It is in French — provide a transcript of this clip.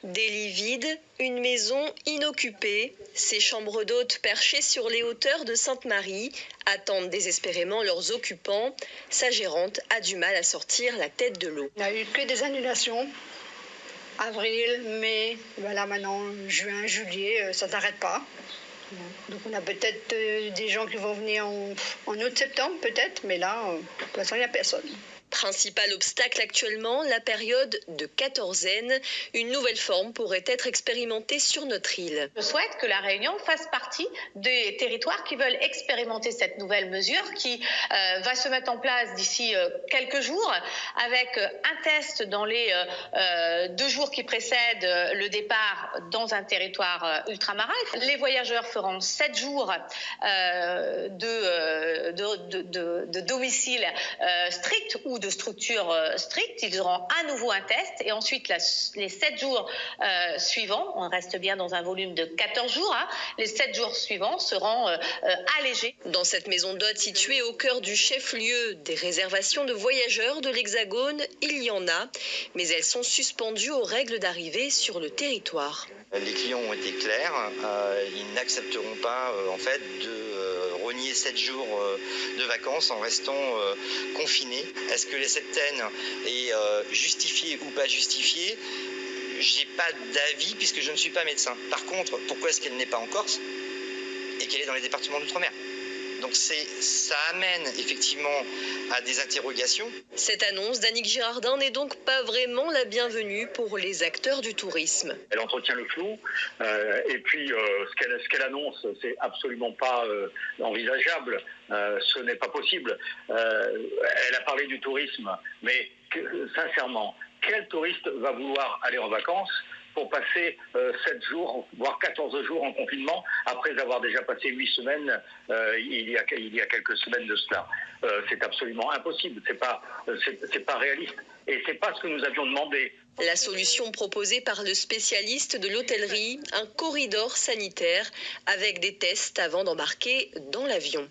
Des lits vides, une maison inoccupée. Ces chambres d'hôtes perchées sur les hauteurs de Sainte-Marie attendent désespérément leurs occupants. Sa gérante a du mal à sortir la tête de l'eau. Il n'y a eu que des annulations. Avril, mai, voilà maintenant juin, juillet, ça ne s'arrête pas. Donc on a peut-être des gens qui vont venir en août-septembre peut-être, mais là, pour l'instant, il n'y a personne. Principal obstacle actuellement, la période de quatorzaine. Une nouvelle forme pourrait être expérimentée sur notre île. Je souhaite que la Réunion fasse partie des territoires qui veulent expérimenter cette nouvelle mesure qui va se mettre en place d'ici quelques jours avec un test dans les 2 jours qui précèdent le départ dans un territoire ultramarin. Les voyageurs feront 7 jours de domicile strict ou de structure stricte. Ils auront à nouveau un test et ensuite les 7 jours suivants, on reste bien dans un volume de 14 jours, les 7 jours suivants seront allégés. Dans cette maison d'hôtes située au cœur du chef-lieu des réservations de voyageurs de l'Hexagone, il y en a, mais elles sont suspendues aux règles d'arrivée sur le territoire. Les clients ont été clairs, ils n'accepteront pas de renier 7 jours de vacances en restant confinés. Est-ce que les septaines est justifiée ou pas justifiée? J'ai pas d'avis puisque je ne suis pas médecin. Par contre, pourquoi est-ce qu'elle n'est pas en Corse et qu'elle est dans les départements d'outre-mer? Donc ça amène effectivement à des interrogations. Cette annonce d'Annick Girardin n'est donc pas vraiment la bienvenue pour les acteurs du tourisme. Elle entretient le flou et puis ce qu'elle annonce, c'est absolument pas envisageable. Ce n'est pas possible. Elle a parlé du tourisme, mais sincèrement, quel touriste va vouloir aller en vacances pour passer 7 jours, voire 14 jours en confinement, après avoir déjà passé 8 semaines il y a quelques semaines de cela. C'est absolument impossible, c'est pas réaliste. Et c'est pas ce que nous avions demandé. La solution proposée par le spécialiste de l'hôtellerie, un corridor sanitaire avec des tests avant d'embarquer dans l'avion.